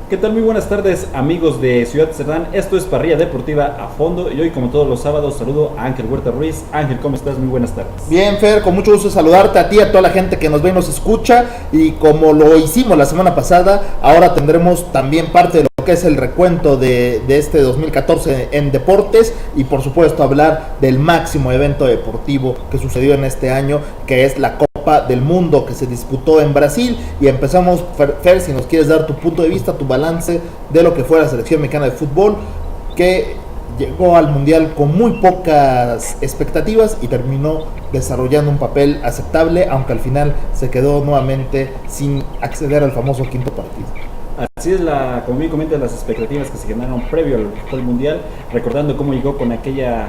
¿Qué tal? Muy buenas tardes, amigos de Ciudad Cerdán. Esto es Parrilla Deportiva a Fondo y hoy, como todos los sábados, saludo a Ángel Huerta Ruiz. Ángel, ¿cómo estás? Muy buenas tardes. Bien, Fer, con mucho gusto saludarte a ti, a toda la gente que nos ve y nos escucha. Y como lo hicimos la semana pasada, ahora tendremos también parte de lo que es el recuento de este 2014 en deportes y por supuesto hablar del máximo evento deportivo que sucedió en este año, que es la Copa del Mundo que se disputó en Brasil. Y empezamos, Fer, si nos quieres dar tu punto de vista, tu balance de lo que fue la selección mexicana de fútbol, que llegó al mundial con muy pocas expectativas y terminó desarrollando un papel aceptable, aunque al final se quedó nuevamente sin acceder al famoso quinto partido. Así es, como bien comentas, las expectativas que se generaron previo al mundial, recordando cómo llegó con aquella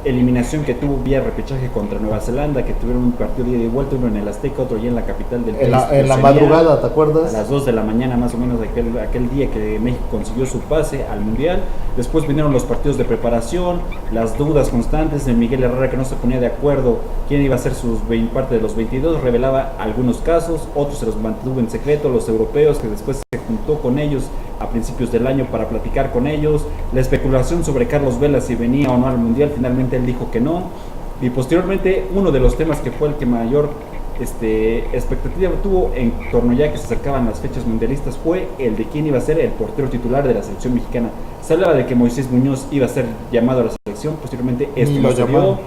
eliminación que tuvo vía repechaje contra Nueva Zelanda, que tuvieron un partido de ida y vuelta, uno en el Azteca, otro ya en la capital del país. En la madrugada, ¿te acuerdas? A las 2 de la mañana más o menos aquel día que México consiguió su pase al Mundial. Después vinieron los partidos de preparación, las dudas constantes de Miguel Herrera, que no se ponía de acuerdo quién iba a ser parte de los 22, revelaba algunos casos, otros se los mantuvo en secreto, los europeos, que después se juntó con ellos a principios del año para platicar con ellos, la especulación sobre Carlos Vela si venía o no al Mundial, finalmente él dijo que no, y posteriormente uno de los temas que fue el que mayor expectativa tuvo en torno ya que se acercaban las fechas mundialistas fue el de quién iba a ser el portero titular de la selección mexicana. Se hablaba de que Moisés Muñoz iba a ser llamado a la selección, posteriormente esto no se dio.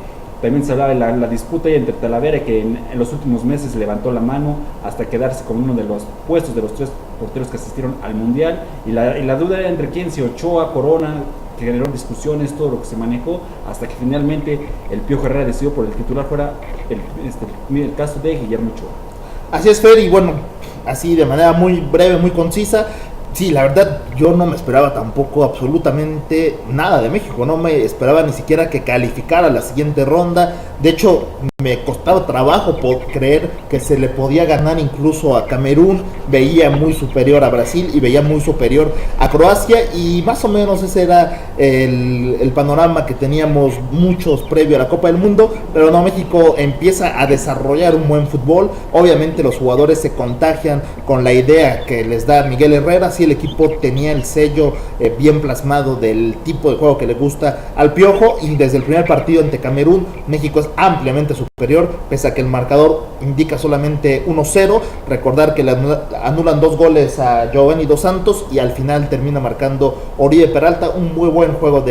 También se hablaba de la disputa entre Talavera, que en los últimos meses levantó la mano hasta quedarse con uno de los puestos de los 3 porteros que asistieron al Mundial, y la duda era entre quién, si Ochoa, Corona, que generó discusiones, todo lo que se manejó, hasta que finalmente el Piojo Herrera decidió por el titular fuera el caso de Guillermo Ochoa. Así es, Fer, y bueno, así de manera muy breve, muy concisa. Sí, la verdad, yo no me esperaba tampoco absolutamente nada de México, no me esperaba ni siquiera que calificara a la siguiente ronda. De hecho, me costaba trabajo por creer que se le podía ganar incluso a Camerún. Veía muy superior a Brasil y veía muy superior a Croacia, y más o menos ese era el panorama que teníamos muchos previo a la Copa del Mundo. Pero no, México empieza a desarrollar un buen fútbol. Obviamente los jugadores se contagian con la idea que les da Miguel Herrera. Sí, el equipo tenía el sello bien plasmado del tipo de juego que le gusta al Piojo, y desde el primer partido ante Camerún, México es ampliamente superior, pese a que el marcador indica solamente 1-0. Recordar que le anulan 2 goles a Giovanni Dos Santos y al final termina marcando Oribe Peralta. Un muy buen juego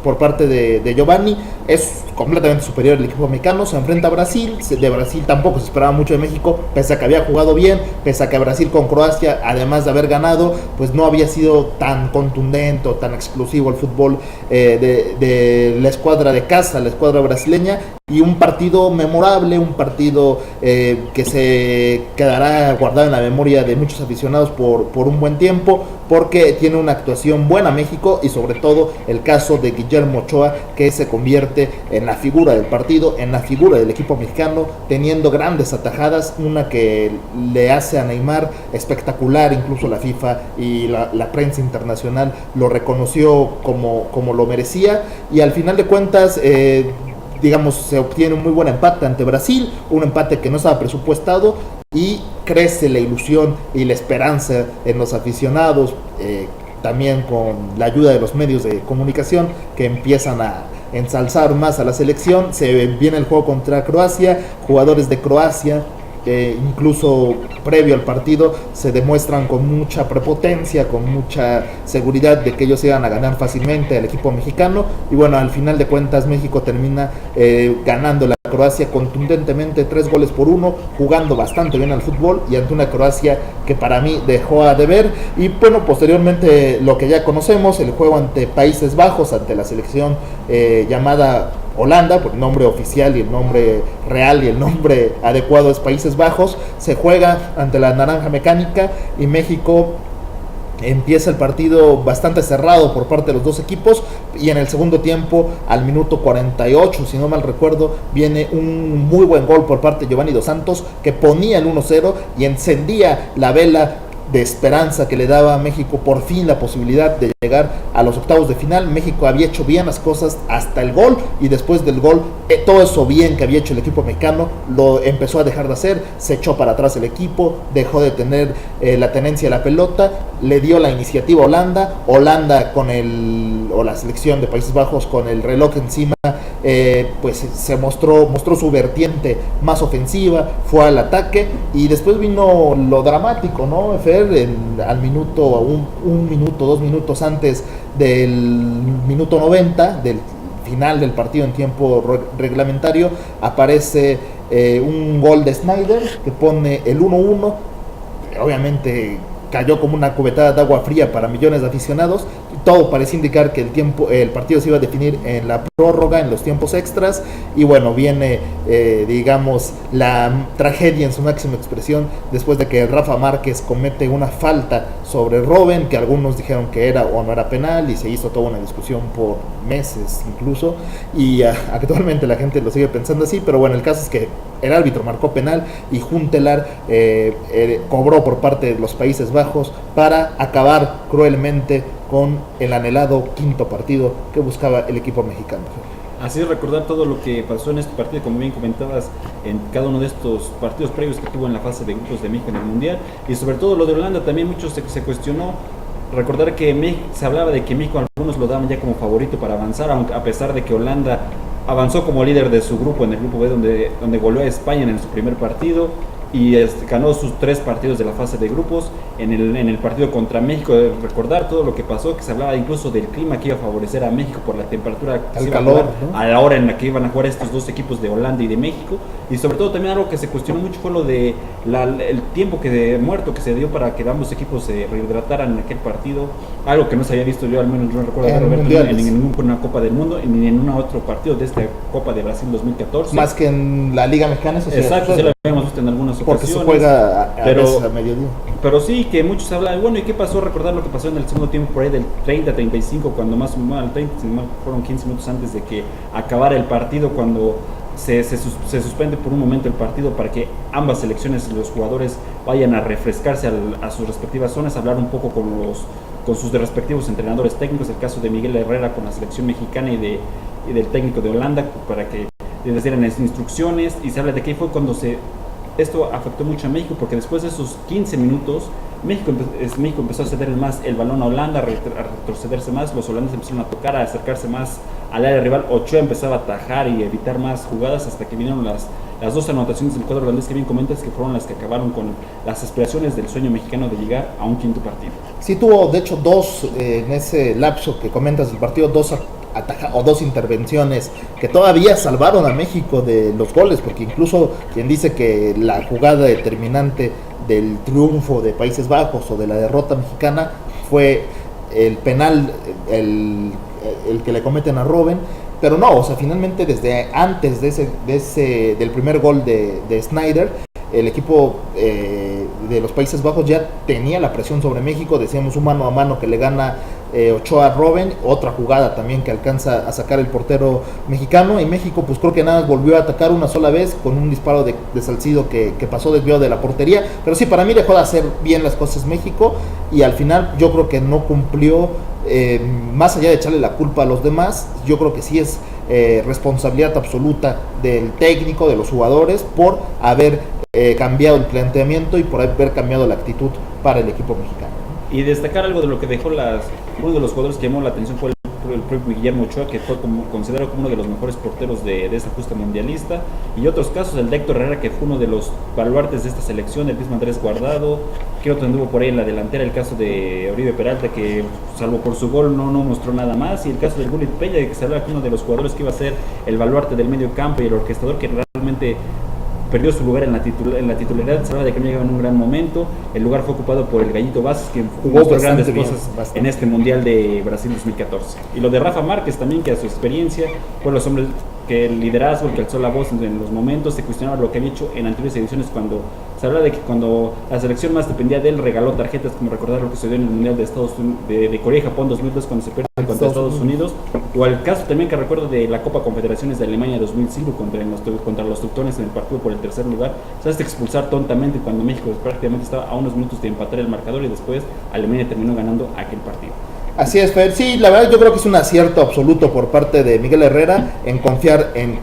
por parte de Giovanni. Es completamente superior el equipo mexicano. Se enfrenta a Brasil. De Brasil tampoco se esperaba mucho de México, pese a que había jugado bien, pese a que Brasil con Croacia, además de haber ganado, pues no había sido tan contundente o tan explosivo el fútbol de la escuadra de casa, la escuadra brasileña. Y un partido memorable, un partido que se quedará guardado en la memoria de muchos aficionados por un buen tiempo, porque tiene una actuación buena México, y sobre todo el caso de Guillermo Ochoa, que se convierte en la figura del partido, en la figura del equipo mexicano, teniendo grandes atajadas, una que le hace a Neymar espectacular. Incluso la FIFA y la prensa internacional lo reconoció como lo merecía, y al final de cuentas digamos, se obtiene un muy buen empate ante Brasil, un empate que no estaba presupuestado, y crece la ilusión y la esperanza en los aficionados, también con la ayuda de los medios de comunicación, que empiezan a ensalzar más a la selección. Se viene el juego contra Croacia, jugadores de Croacia incluso previo al partido se demuestran con mucha prepotencia, con mucha seguridad de que ellos iban a ganar fácilmente al equipo mexicano, y bueno, al final de cuentas México termina ganando la Croacia contundentemente 3-1, jugando bastante bien al fútbol, y ante una Croacia que para mí dejó a deber. Y bueno, posteriormente lo que ya conocemos, el juego ante Países Bajos, ante la selección llamada Holanda, por el nombre oficial y el nombre real y el nombre adecuado es Países Bajos. Se juega ante la Naranja Mecánica, y México empieza el partido bastante cerrado por parte de los dos equipos, y en el segundo tiempo, al minuto 48, si no mal recuerdo, viene un muy buen gol por parte de Giovanni Dos Santos, que ponía el 1-0 y encendía la vela de esperanza que le daba a México por fin la posibilidad de llegar a los octavos de final. México había hecho bien las cosas hasta el gol, y después del gol todo eso bien que había hecho el equipo mexicano lo empezó a dejar de hacer. Se echó para atrás el equipo, dejó de tener la tenencia de la pelota, le dio la iniciativa a Holanda. Holanda o la selección de Países Bajos con el reloj encima, pues se mostró su vertiente más ofensiva, fue al ataque, y después vino lo dramático, ¿no, Fer? Al minuto, un minuto, 2 minutos antes del minuto 90, del final del partido en tiempo reglamentario, aparece un gol de Sneijder que pone el 1-1. Obviamente cayó como una cubetada de agua fría para millones de aficionados. Todo parecía indicar que el partido se iba a definir en la prórroga, en los tiempos extras, y bueno, viene digamos la tragedia en su máxima expresión después de que Rafa Márquez comete una falta sobre Robben, que algunos dijeron que era o no era penal, y se hizo toda una discusión por meses incluso, y actualmente la gente lo sigue pensando así, pero bueno, el caso es que el árbitro marcó penal y Huntelaar cobró por parte de los Países Bajos para acabar cruelmente con el anhelado quinto partido que buscaba el equipo mexicano. Así es, recordar todo lo que pasó en este partido, como bien comentabas, en cada uno de estos partidos previos que tuvo en la fase de grupos de México en el Mundial, y sobre todo lo de Holanda, también mucho se cuestionó. Recordar que se hablaba de que México algunos lo daban ya como favorito para avanzar, aunque a pesar de que Holanda avanzó como líder de su grupo en el grupo B, donde goleó a España en su primer partido, y ganó sus 3 partidos de la fase de grupos. En el partido contra México, recordar todo lo que pasó, que se hablaba incluso del clima que iba a favorecer a México por la temperatura que el calor, ¿no? A la hora en la que iban a jugar estos dos equipos de Holanda y de México. Y sobre todo también algo que se cuestionó mucho fue lo de el tiempo muerto que se dio para que ambos equipos se rehidrataran en aquel partido, algo que no se había visto, yo al menos no recuerdo en ninguna Copa del Mundo ni en ningún otro partido de esta Copa de Brasil 2014, más que en la Liga Mexicana. Eso exacto, sí lo habíamos visto en algunas porque ocasiones, se juega a mediodía. Pero sí, que muchos hablan, bueno, ¿y qué pasó? Recordar lo que pasó en el segundo tiempo, por ahí del 30-35, cuando más o menos, fueron 15 minutos antes de que acabara el partido, cuando se suspende por un momento el partido para que ambas selecciones y los jugadores vayan a refrescarse a sus respectivas zonas, hablar un poco con sus respectivos entrenadores técnicos, el caso de Miguel Herrera con la selección mexicana y del técnico de Holanda, para que les dieran las instrucciones, y se habla de que fue cuando esto afectó mucho a México, porque después de esos 15 minutos México empezó a ceder más el balón a Holanda, a retrocederse más, los holandeses empezaron a tocar, a acercarse más al área rival, Ochoa empezaba a atajar y evitar más jugadas, hasta que vinieron las 2 anotaciones del cuadro holandés que bien comentas, que fueron las que acabaron con las aspiraciones del sueño mexicano de llegar a un quinto partido. Sí, tuvo de hecho en ese lapso que comentas del partido, dos intervenciones que todavía salvaron a México de los goles, porque incluso quien dice que la jugada determinante del triunfo de Países Bajos o de la derrota mexicana fue el penal, el que le cometen a Robben, pero no, o sea, finalmente desde antes del primer gol de Sneijder, el equipo de los Países Bajos ya tenía la presión sobre México. Decíamos un mano a mano que le gana Ochoa a Robben, otra jugada también que alcanza a sacar el portero mexicano, y México pues creo que nada volvió a atacar una sola vez con un disparo de Salcido que pasó desviado de la portería, pero sí, para mí dejó de hacer bien las cosas México, y al final yo creo que no cumplió, más allá de echarle la culpa a los demás, yo creo que sí es responsabilidad absoluta del técnico, de los jugadores, por haber cambiado el planteamiento y por haber cambiado la actitud para el equipo mexicano. Y destacar algo de lo que dejó uno de los jugadores que llamó la atención fue el propio Guillermo Ochoa, que fue considerado como uno de los mejores porteros de esta justa mundialista, y otros casos, el de Héctor Herrera, que fue uno de los baluartes de esta selección, el mismo Andrés Guardado, que otro anduvo por ahí en la delantera, el caso de Oribe Peralta, que salvo por su gol no mostró nada más, y el caso del Gullit Peña, que se habla que uno de los jugadores que iba a ser el baluarte del medio campo y el orquestador, que realmente perdió su lugar en la titularidad. Se habla de que no llegaba en un gran momento. El lugar fue ocupado por el Gallito Vázquez, que jugó grandes cosas en este Mundial de Brasil 2014. Y lo de Rafa Márquez también, que a su experiencia fue los hombres que el liderazgo, el que alzó la voz en los momentos, se cuestionaba lo que había hecho en anteriores ediciones, cuando se habla de que cuando la selección más dependía de él, regaló tarjetas, como recordar lo que sucedió en el Mundial de Corea y Japón 2002, cuando se pierde contra Estados Unidos, o el caso también que recuerdo de la Copa Confederaciones de Alemania 2005 contra los teutones en el partido por el tercer lugar, se hace expulsar tontamente cuando México prácticamente estaba a unos minutos de empatar el marcador, y después Alemania terminó ganando aquel partido. Así es, Fer. Sí, la verdad yo creo que es un acierto absoluto por parte de Miguel Herrera en confiar en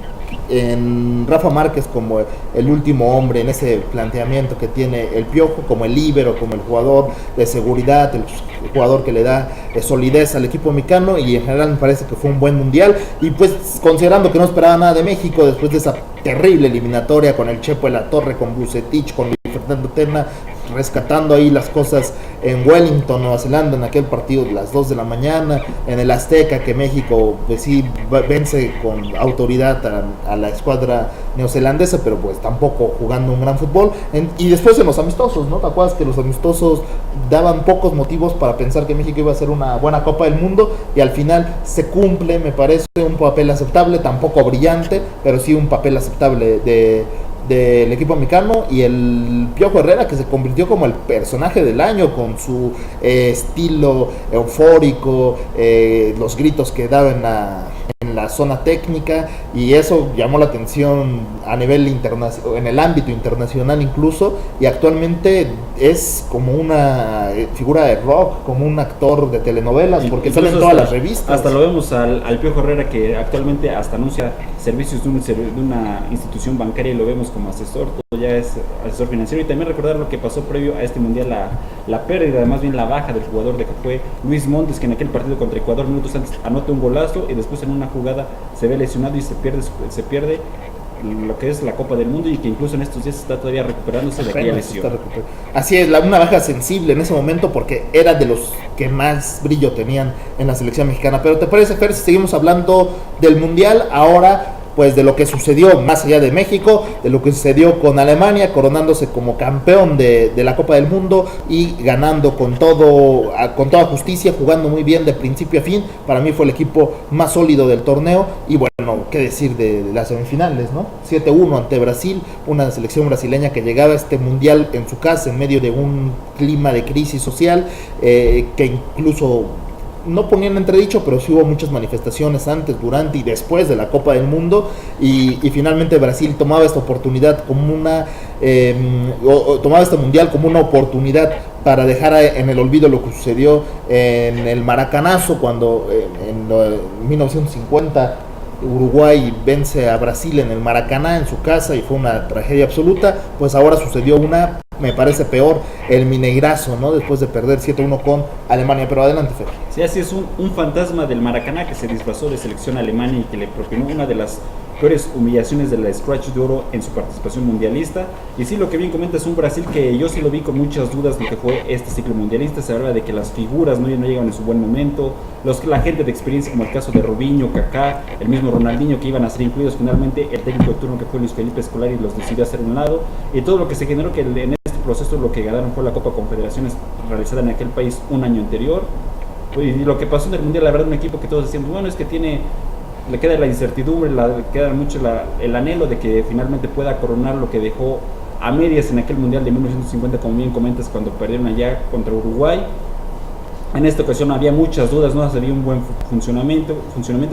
en Rafa Márquez como el último hombre en ese planteamiento que tiene el Piojo, como el líbero, como el jugador de seguridad, el jugador que le da solidez al equipo mexicano, y en general me parece que fue un buen mundial. Y pues considerando que no esperaba nada de México después de esa terrible eliminatoria con el Chepo de la Torre, con Bucetich, con Luis Fernando Tena, rescatando ahí las cosas en Wellington, Nueva Zelanda, en aquel partido de las 2 de la mañana, en el Azteca, que México pues sí vence con autoridad a la escuadra neozelandesa, pero pues tampoco jugando un gran fútbol. Y después en los amistosos, ¿no? ¿Te acuerdas que los amistosos daban pocos motivos para pensar que México iba a ser una buena Copa del Mundo? Y al final se cumple, me parece, un papel aceptable, tampoco brillante, pero sí un papel aceptable del equipo mexicano. Y el Piojo Herrera, que se convirtió como el personaje del año con su estilo eufórico, los gritos que daba en la zona técnica, y eso llamó la atención a nivel internacional, en el ámbito internacional incluso, y actualmente es como una figura de rock, como un actor de telenovelas, porque sale en todas las revistas. Hasta lo vemos al Piojo Herrera, que actualmente hasta anuncia servicios de una institución bancaria, y lo vemos como asesor, todo ya es asesor financiero. Y también recordar lo que pasó previo a este mundial, la pérdida, más bien la baja del jugador de que fue Luis Montes, que en aquel partido contra Ecuador minutos antes anota un golazo y después en una jugada se ve lesionado y se pierde lo que es la Copa del Mundo, y que incluso en estos días está todavía recuperándose de aquella lesión. Así es, una baja sensible en ese momento, porque era de los que más brillo tenían en la selección mexicana. Pero ¿te parece, Fer, si seguimos hablando del mundial ahora? Pues de lo que sucedió más allá de México, de lo que sucedió con Alemania, coronándose como campeón de la Copa del Mundo y ganando con toda justicia, jugando muy bien de principio a fin. Para mí fue el equipo más sólido del torneo. Y bueno, qué decir de las semifinales, ¿no? 7-1 ante Brasil, una selección brasileña que llegaba a este mundial en su casa en medio de un clima de crisis social, que incluso no ponían en entredicho, pero sí hubo muchas manifestaciones antes, durante y después de la Copa del Mundo, y finalmente Brasil tomaba esta oportunidad como tomaba este mundial como una oportunidad para dejar en el olvido lo que sucedió en el Maracanazo, cuando en 1950 Uruguay vence a Brasil en el Maracaná, en su casa, y fue una tragedia absoluta. Pues ahora sucedió una, me parece peor, el Mineirazo, ¿no? Después de perder 7-1 con Alemania. Pero adelante, Fer. Sí, así es, un fantasma del Maracaná que se disfrazó de selección alemana y que le propinó una de las peores humillaciones de la Scratch de Oro en su participación mundialista. Y sí, lo que bien comenta, es un Brasil que yo sí lo vi con muchas dudas de lo que fue este ciclo mundialista. Se habla de que las figuras no llegan en su buen momento, la gente de experiencia, como el caso de Robinho, Kaká, el mismo Ronaldinho, que iban a ser incluidos. Finalmente el técnico de turno, que fue Luis Felipe Scolari, los decidió hacer un lado, y todo lo que se generó, que en este proceso lo que ganaron fue la Copa Confederaciones realizada en aquel país un año anterior. Y lo que pasó en el mundial, la verdad, un equipo que todos decían, bueno, es que le queda la incertidumbre, le queda mucho el anhelo de que finalmente pueda coronar lo que dejó a medias en aquel mundial de 1950, como bien comentas, cuando perdieron allá contra Uruguay. En esta ocasión había muchas dudas, no había un buen funcionamiento,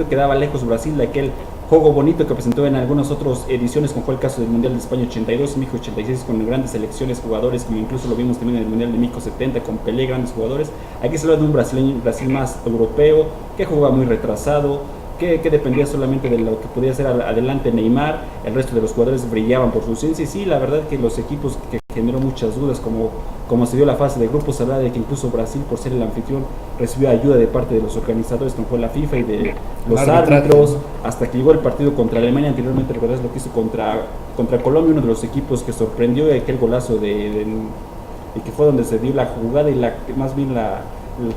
quedaba lejos Brasil de aquel juego bonito que presentó en algunas otras ediciones, como fue el caso del Mundial de España 82, México 86, con grandes selecciones, jugadores, como incluso lo vimos también en el Mundial de México 70, con Pelé, grandes jugadores. Aquí se habla de un Brasil más europeo, que jugaba muy retrasado, que dependía solamente de lo que podía hacer adelante Neymar. El resto de los jugadores brillaban por su ausencia. Y sí, la verdad que los equipos que generó muchas dudas, como se dio la fase de grupos, se habla de que incluso Brasil, por ser el anfitrión, recibió ayuda de parte de los organizadores, como fue la FIFA, y de los árbitros, hasta que llegó el partido contra Alemania. Anteriormente, recuerdas lo que hizo contra Colombia, uno de los equipos que sorprendió, aquel golazo y que fue donde se dio la jugada y más bien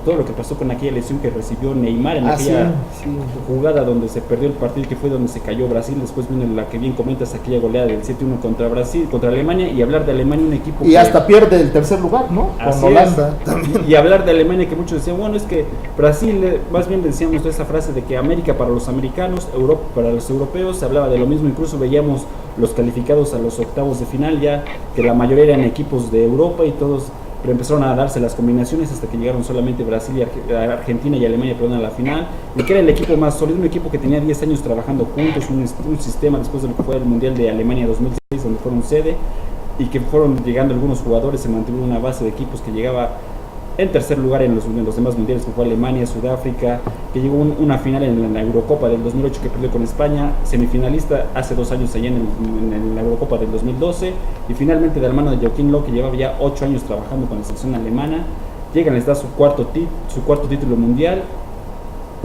todo lo que pasó con aquella lesión que recibió Neymar en aquella jugada donde se perdió el partido, que fue donde se cayó Brasil. Después viene la que bien comentas, aquella goleada del 7-1 contra Alemania. Y hablar de Alemania, un equipo y hasta pierde el tercer lugar, ¿no? Con Holanda también. Y hablar de Alemania, que muchos decían, bueno, es que Brasil, más bien decíamos esa frase de que América para los americanos, Europa para los europeos. Se hablaba de lo mismo, incluso veíamos los calificados a los octavos de final, ya que la mayoría eran equipos de Europa, y todos pero empezaron a darse las combinaciones hasta que llegaron solamente Brasil y Argentina y Alemania, a la final, y que era el equipo más sólido, un equipo que tenía 10 años trabajando juntos, un sistema después de lo que fue el Mundial de Alemania 2006, donde fueron sede, y que fueron llegando algunos jugadores. Se mantuvo una base de equipos que llegaba en tercer lugar en los demás mundiales, que fue Alemania, Sudáfrica, que llegó a una final en la Eurocopa del 2008 que perdió con España, semifinalista hace 2 años allá en la Eurocopa del 2012, y finalmente de la mano de Joachim Löw, que llevaba ya 8 años trabajando con la selección alemana, llegan, les da su cuarto título mundial.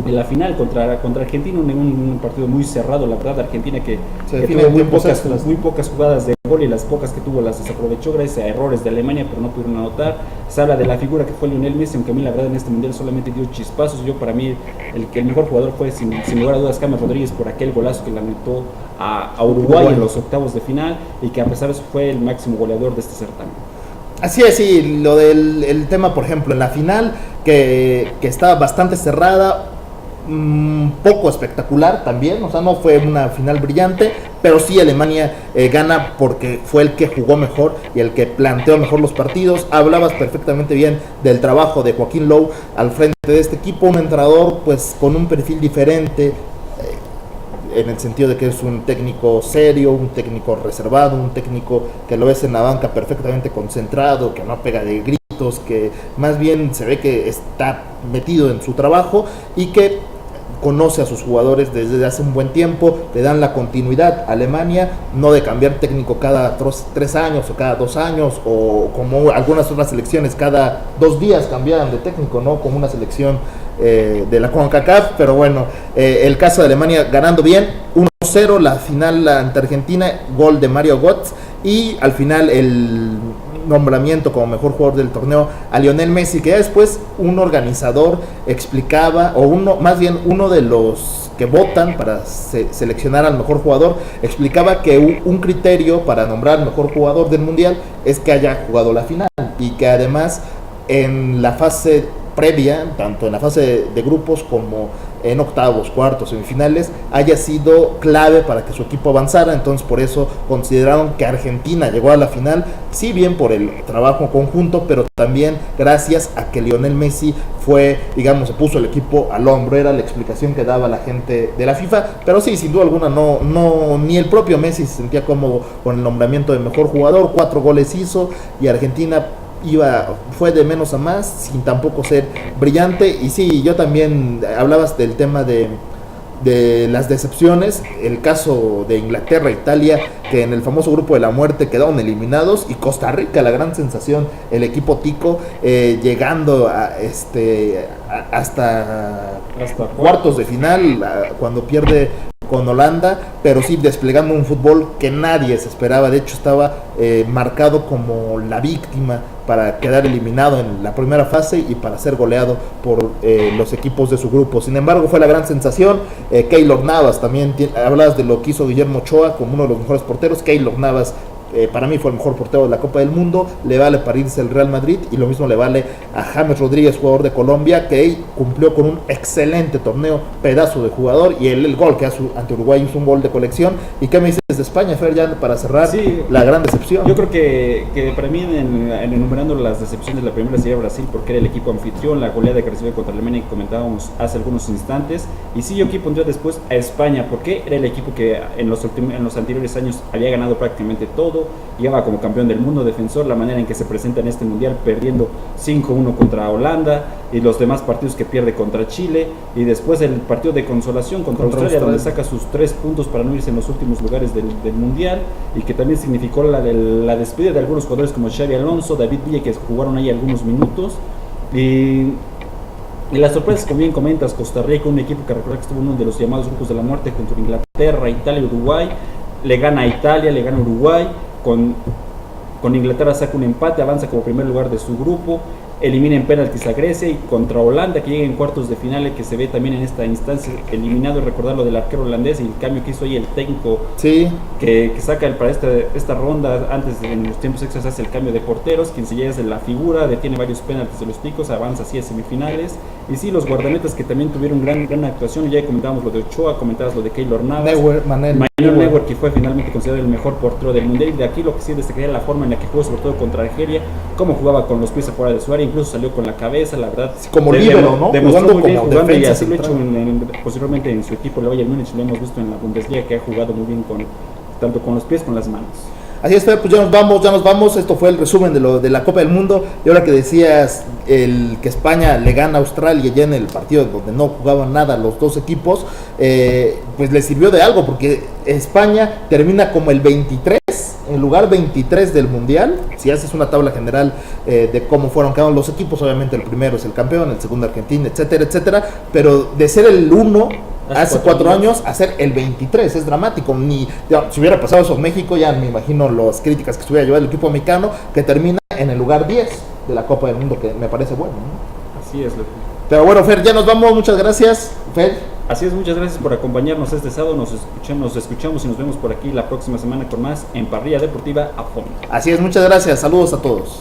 En la final contra Argentina, un partido muy cerrado, la verdad. Argentina que tuvo muy pocas jugadas de gol, y las pocas que tuvo las desaprovechó gracias a errores de Alemania, pero no pudieron anotar. Se habla de la figura que fue Lionel Messi, aunque a mí la verdad en este mundial solamente dio chispazos. Para mí el mejor jugador fue sin lugar a dudas James Rodríguez, por aquel golazo que le anotó a Uruguay en los octavos de final, y que a pesar de eso fue el máximo goleador de este certamen. Así es, sí, lo del tema, por ejemplo, en la final, que estaba bastante cerrada, poco espectacular también, o sea, no fue una final brillante, pero sí Alemania gana porque fue el que jugó mejor y el que planteó mejor los partidos. Hablabas perfectamente bien del trabajo de Joachim Löw al frente de este equipo, un entrenador pues con un perfil diferente, en el sentido de que es un técnico serio, un técnico reservado, un técnico que lo ves en la banca perfectamente concentrado, que no pega de gritos, que más bien se ve que está metido en su trabajo y que conoce a sus jugadores desde hace un buen tiempo, le dan la continuidad a Alemania, no de cambiar técnico cada 3 años o cada 2 años, o como algunas otras selecciones cada 2 días cambiaban de técnico, ¿no? Como una selección de la CONCACAF, pero bueno, el caso de Alemania ganando bien, 1-0 la final ante Argentina, gol de Mario Götze, y al final el nombramiento como mejor jugador del torneo a Lionel Messi, que ya después un organizador explicaba, o uno de los que votan para seleccionar al mejor jugador, explicaba que un criterio para nombrar al mejor jugador del mundial es que haya jugado la final, y que además en la fase previa, tanto en la fase de grupos como en octavos, cuartos, semifinales, haya sido clave para que su equipo avanzara. Entonces por eso consideraron que Argentina llegó a la final, si bien por el trabajo conjunto, pero también gracias a que Lionel Messi fue, digamos, se puso el equipo al hombro. Era la explicación que daba la gente de la FIFA, pero sí, sin duda alguna ni el propio Messi se sentía cómodo con el nombramiento de mejor jugador. 4 goles hizo, y Argentina fue de menos a más, sin tampoco ser brillante. Y sí, yo también, hablabas del tema de las decepciones, el caso de Inglaterra, Italia, que en el famoso grupo de la muerte quedaron eliminados, y Costa Rica, la gran sensación, el equipo tico, llegando hasta cuartos de final, cuando pierde con Holanda, pero sí desplegando un fútbol que nadie se esperaba. De hecho estaba marcado como la víctima para quedar eliminado en la primera fase y para ser goleado por los equipos de su grupo. Sin embargo, fue la gran sensación. Keylor Navas también, hablabas de lo que hizo Guillermo Ochoa como uno de los mejores porteros. Keylor Navas para mí fue el mejor portero de la Copa del Mundo, le vale para irse el Real Madrid, y lo mismo le vale a James Rodríguez, jugador de Colombia, que cumplió con un excelente torneo, pedazo de jugador, y el gol que hace ante Uruguay es un gol de colección. ¿Y qué me dices de España, Fer, ya para cerrar? Sí, la gran decepción. Yo creo que para mí, en enumerando las decepciones, la primera sería Brasil, porque era el equipo anfitrión, la goleada que recibió contra Alemania que comentábamos hace algunos instantes. Y sí, yo aquí pondría después a España, porque era el equipo que en los anteriores años había ganado prácticamente todo, llegaba como campeón del mundo, defensor, la manera en que se presenta en este mundial, perdiendo 5-1 contra Holanda, y los demás partidos que pierde contra Chile, y después el partido de consolación contra Australia, donde saca sus 3 puntos para no irse en los últimos lugares del mundial, y que también significó la despedida de algunos jugadores como Xabi Alonso, David Villa, que jugaron ahí algunos minutos. Y las sorpresas, como bien comentas, Costa Rica, un equipo que recuerda que estuvo en uno de los llamados grupos de la muerte junto a Inglaterra, Italia y Uruguay, le gana a Italia, le gana a Uruguay, con Inglaterra saca un empate, avanza como primer lugar de su grupo, elimina en penaltis a Grecia, y contra Holanda, que llega en cuartos de final, que se ve también en esta instancia eliminado. Y recordar lo del arquero holandés y el cambio que hizo ahí el técnico, sí, que saca para esta ronda, antes en los tiempos extras hace el cambio de porteros, quien se llega de la figura, detiene varios penaltis de los ticos, avanza así a semifinales. Y sí, los guardametas que también tuvieron gran actuación, ya comentábamos lo de Ochoa, comentabas lo de Keylor Navas, Manuel Neuer, que fue finalmente considerado el mejor portero del mundial. Y de aquí lo que sí destacaría la forma en la que jugó, sobre todo contra Argelia, cómo jugaba con los pies afuera de su área, incluso salió con la cabeza, la verdad, como líbero, ¿no? Demostró muy bien jugando, y así lo ha hecho posteriormente en su equipo, el Bayern Múnich. Lo hemos visto en la Bundesliga, que ha jugado muy bien tanto con los pies como con las manos. Así es, Fer, pues ya nos vamos. Esto fue el resumen de la Copa del Mundo. Y ahora que decías que España le gana a Australia ya en el partido donde no jugaban nada los dos equipos, pues le sirvió de algo, porque España termina como el 23, en lugar 23 del Mundial. Si haces una tabla general de cómo fueron cada uno de los equipos, obviamente el primero es el campeón, el segundo Argentina, etcétera, etcétera. Pero de ser el 1 hace 4 años a ser el 23 es dramático. Si hubiera pasado eso en México, ya me imagino las críticas que estuviera llevando el equipo mexicano, que termina en el lugar 10 de la Copa del Mundo, que me parece bueno, ¿no? Así es, Lepe. Pero bueno, Fer, ya nos vamos. Muchas gracias, Fer. Así es, muchas gracias por acompañarnos este sábado. Nos escuchamos y nos vemos por aquí la próxima semana con más en Parrilla Deportiva a fondo. Así es, muchas gracias. Saludos a todos.